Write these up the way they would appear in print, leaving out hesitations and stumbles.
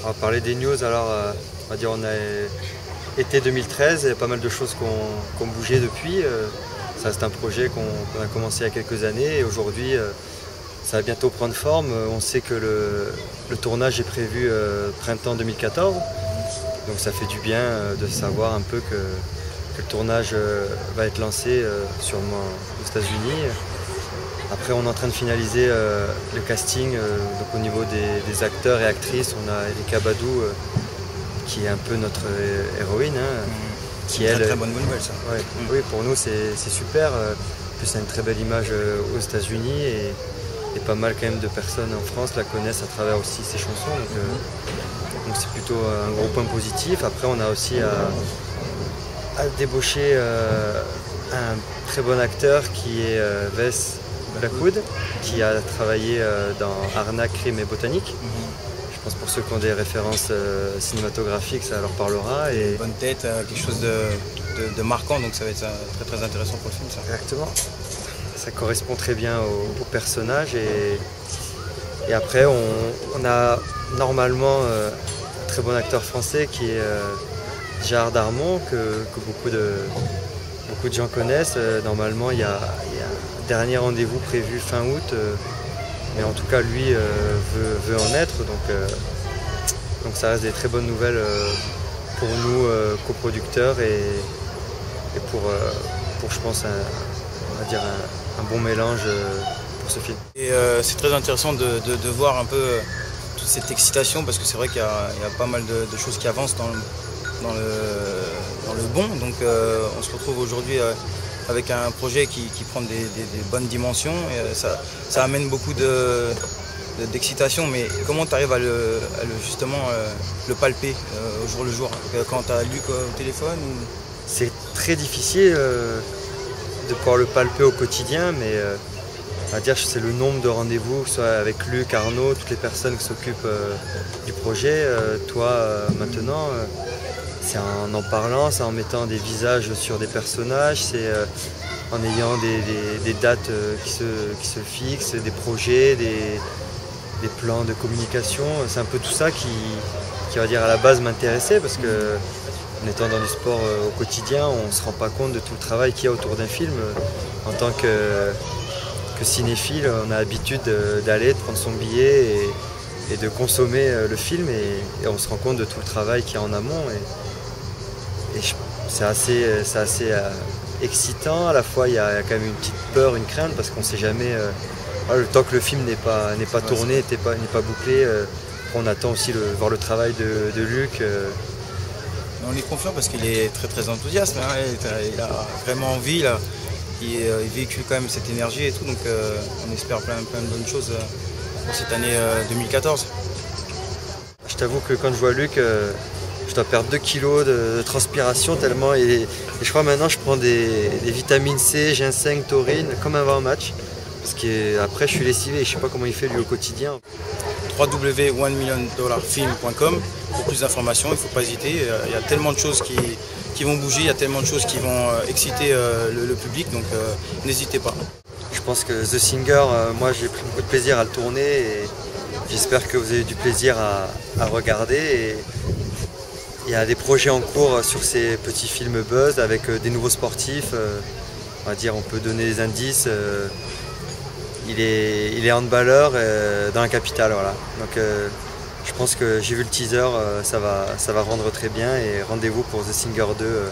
On va parler des news. Alors, on va dire on a été 2013, il y a pas mal de choses qui ont bougé depuis. Ça reste un projet qu'on a commencé il y a quelques années et aujourd'hui ça va bientôt prendre forme. On sait que le tournage est prévu printemps 2014, donc ça fait du bien de savoir un peu que le tournage va être lancé sûrement aux États-Unis. Après, on est en train de finaliser le casting. Donc au niveau des acteurs et actrices, on a Erika Badou qui est un peu notre héroïne. Qui est une très bonne nouvelle, ça. Ouais. Oui, pour nous c'est super. Puis c'est une très belle image aux États-Unis et pas mal quand même de personnes en France la connaissent à travers aussi ses chansons. Donc c'est plutôt un gros point positif. Après, on a aussi à débaucher un très bon acteur qui est Wes Blackwood, qui a travaillé dans Arnaque, Crime et Botanique. Je pense pour ceux qui ont des références cinématographiques, ça leur parlera. Et une bonne tête, quelque chose de marquant, donc ça va être très très intéressant pour le film, ça. Exactement. Ça correspond très bien au personnage. Et après, on a normalement un très bon acteur français qui est Gérard Darmon, que beaucoup de gens connaissent. Normalement, il y a un dernier rendez-vous prévu fin août. Mais en tout cas, lui veut en être. Donc ça reste des très bonnes nouvelles pour nous, coproducteurs, et pour je pense, on va dire un bon mélange pour ce film. Et c'est très intéressant de voir un peu toute cette excitation, parce que c'est vrai qu'il y a pas mal de choses qui avancent dans le bon. Donc on se retrouve aujourd'hui avec un projet qui prend des bonnes dimensions, et ça amène beaucoup d'excitation. Mais comment tu arrives à justement le palper au jour le jour, quand tu as lu au téléphone ou... C'est très difficile de pouvoir le palper au quotidien, mais on va dire que c'est le nombre de rendez-vous, que ce soit avec Luc, Arnaud, toutes les personnes qui s'occupent du projet, toi maintenant. C'est en parlant, c'est en mettant des visages sur des personnages, c'est en ayant des dates qui se fixent, des projets, des plans de communication. C'est un peu tout ça qui va dire à la base m'intéressait, parce que en étant dans le sport au quotidien, on ne se rend pas compte de tout le travail qu'il y a autour d'un film. En tant que cinéphile, on a l'habitude d'aller, de prendre son billet et de consommer le film, et on se rend compte de tout le travail qu'il y a en amont. Et c'est assez excitant. À la fois, il y a quand même une petite peur, une crainte, parce qu'on ne sait jamais, le temps que le film n'est pas tourné, n'est pas bouclé. On attend aussi voir le travail de Luc. On est confiant parce qu'il est très très enthousiaste, hein. Il a vraiment envie, là. Il véhicule quand même cette énergie et tout, donc on espère plein de bonnes choses pour cette année 2014. Je t'avoue que quand je vois Luc, je dois perdre 2 kilos de transpiration tellement, et je crois maintenant je prends des vitamines C, ginseng, taurine, comme avant un match, parce qu'après je suis lessivé et je sais pas comment il fait lui au quotidien. www.1milliondollarfilm.com pour plus d'informations. Il ne faut pas hésiter, il y a tellement de choses qui vont bouger, il y a tellement de choses qui vont exciter le public, donc n'hésitez pas. Je pense que The Singer, moi j'ai pris beaucoup de plaisir à le tourner, et j'espère que vous avez eu du plaisir à regarder. Et il y a des projets en cours sur ces petits films buzz avec des nouveaux sportifs. On va dire, on peut donner des indices. Il est handballeur dans la capitale, voilà. Donc je pense que j'ai vu le teaser, ça va rendre très bien, et rendez-vous pour The Singer 2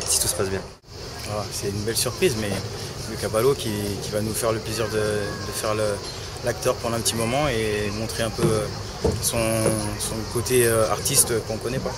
si tout se passe bien. Voilà, c'est une belle surprise, mais Luc Abalo qui va nous faire le plaisir de faire l'acteur pendant un petit moment et montrer un peu son côté artiste qu'on ne connaît pas.